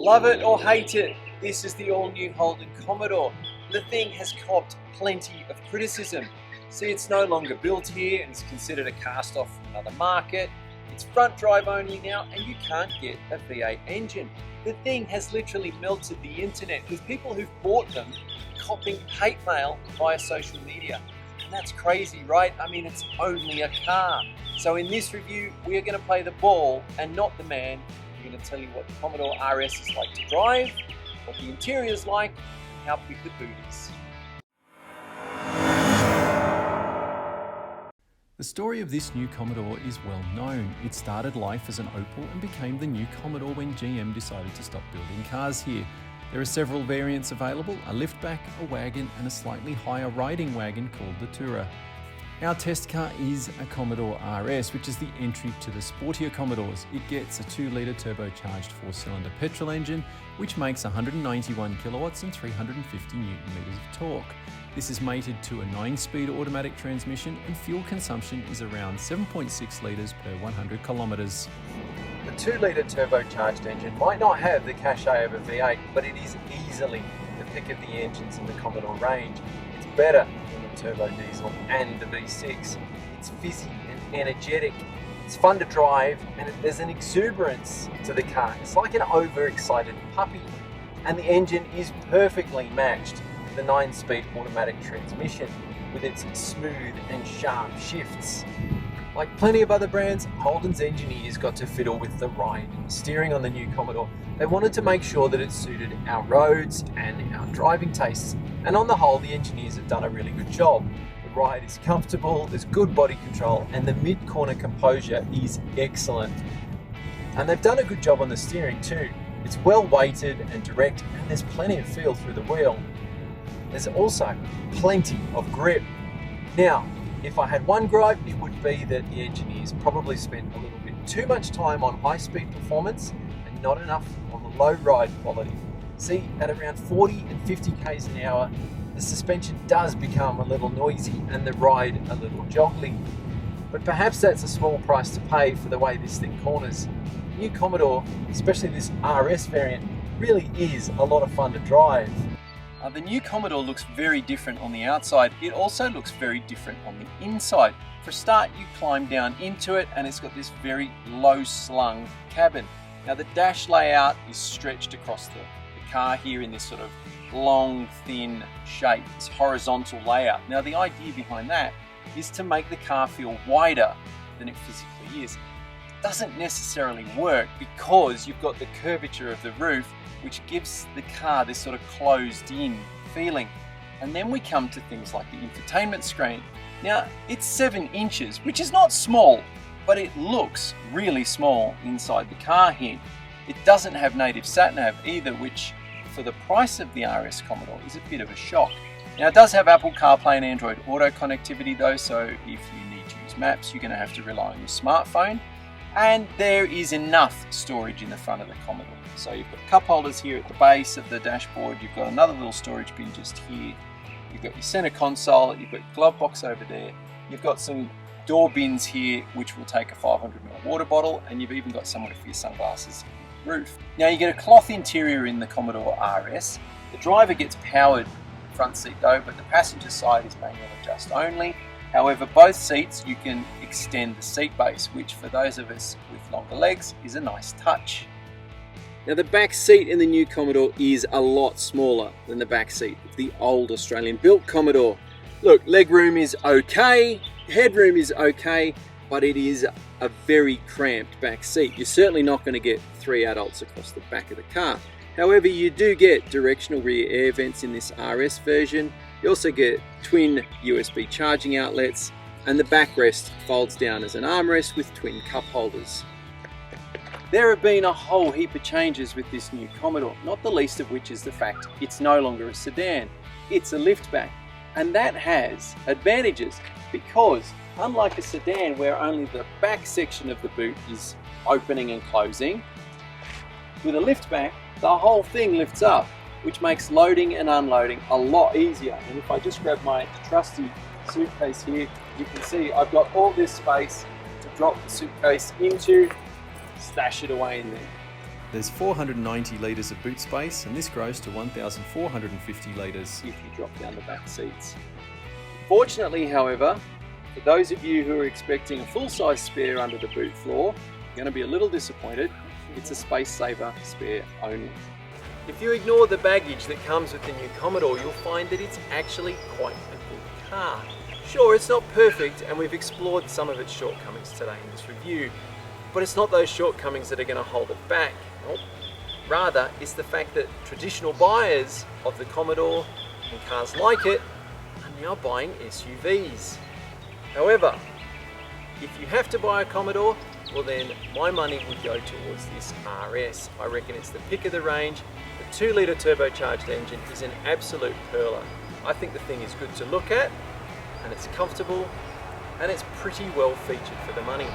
Love it or hate it, this is the all-new Holden Commodore. The thing has copped plenty of criticism. See, it's no longer built here and is considered a cast-off from another market. It's front drive only now and you can't get a V8 engine. The thing has literally melted the internet with people who've bought them copping hate mail via social media. And that's crazy, right? I mean, it's only a car. So in this review, we're going to play the ball and not the man. We're going to tell you what the Commodore RS is like to drive, what the interior is like, and how big the boot is. The story of this new Commodore is well known. It started life as an Opel and became the new Commodore when GM decided to stop building cars here. There are several variants available, a liftback, a wagon and a slightly higher riding wagon called the Tourer. Our test car is a Commodore RS, which is the entry to the sportier Commodores. It gets a 2-litre turbocharged 4-cylinder petrol engine, which makes 191 kilowatts and 350 newton meters of torque. This is mated to a 9-speed automatic transmission and fuel consumption is around 7.6 litres per 100 kilometres. The 2-litre turbocharged engine might not have the cachet of a V8, but it is easily the pick of the engines in the Commodore range. It's better than the turbo diesel and the V6. It's fizzy and energetic. It's fun to drive and there's an exuberance to the car. It's like an overexcited puppy. And the engine is perfectly matched to the 9-speed automatic transmission with its smooth and sharp shifts. Like plenty of other brands, Holden's engineers got to fiddle with the ride and steering on the new Commodore. They wanted to make sure that it suited our roads and our driving tastes. And on the whole, the engineers have done a really good job. The ride is comfortable, there's good body control, and the mid-corner composure is excellent. And they've done a good job on the steering too. It's well weighted and direct, and there's plenty of feel through the wheel. There's also plenty of grip. Now, if I had one gripe, it would be that the engineers probably spent a little bit too much time on high-speed performance and not enough on the low ride quality. See, at around 40 and 50 k's an hour, the suspension does become a little noisy and the ride a little joggly. But perhaps that's a small price to pay for the way this thing corners. The new Commodore, especially this RS variant, really is a lot of fun to drive. The new Commodore looks very different on the outside. It also looks very different on the inside. For a start, you climb down into it and it's got this very low slung cabin. Now the dash layout is stretched across the car here in this sort of long, thin shape, this horizontal layout. Now the idea behind that is to make the car feel wider than it physically is. It doesn't necessarily work because you've got the curvature of the roof, which gives the car this sort of closed-in feeling. And then we come to things like the infotainment screen. Now, it's 7 inches, which is not small, but it looks really small inside the car here. It doesn't have native sat-nav either, which for the price of the RS Commodore is a bit of a shock. Now, it does have Apple CarPlay and Android Auto connectivity though, so if you need to use maps, you're going to have to rely on your smartphone. And there is enough storage in the front of the Commodore. So you've got cup holders here at the base of the dashboard, you've got another little storage bin just here, you've got your center console, you've got your glove box over there, you've got some door bins here which will take a 500ml water bottle, and you've even got somewhere for your sunglasses on the roof. Now you get a cloth interior in the Commodore RS. The driver gets powered front seat though, but the passenger side is manual adjust only. However, both seats you can extend the seat base, which for those of us with longer legs is a nice touch. Now the back seat in the new Commodore is a lot smaller than the back seat of the old Australian built Commodore. Look, legroom is okay, headroom is okay, but it is a very cramped back seat. You're certainly not going to get 3 adults across the back of the car. However, you do get directional rear air vents in this RS version. You also get twin USB charging outlets, and the backrest folds down as an armrest with twin cup holders. There have been a whole heap of changes with this new Commodore, not the least of which is the fact it's no longer a sedan, it's a liftback. And that has advantages because unlike a sedan where only the back section of the boot is opening and closing, with a liftback, the whole thing lifts up, which makes loading and unloading a lot easier. And if I just grab my trusty suitcase here, you can see I've got all this space to drop the suitcase into, stash it away in there. There's 490 litres of boot space, and this grows to 1,450 litres if you drop down the back seats. Fortunately, however, for those of you who are expecting a full-size spare under the boot floor, you're going to be a little disappointed. It's a space saver spare only. If you ignore the baggage that comes with the new Commodore, you'll find that it's actually quite a good car. Sure, it's not perfect, and we've explored some of its shortcomings today in this review, but it's not those shortcomings that are going to hold it back. Nope. Rather, it's the fact that traditional buyers of the Commodore and cars like it are now buying SUVs. However, if you have to buy a Commodore, well then my money would go towards this RS. I reckon it's the pick of the range. The 2-litre turbocharged engine is an absolute pearler. I think the thing is good to look at, and it's comfortable, and it's pretty well featured for the money.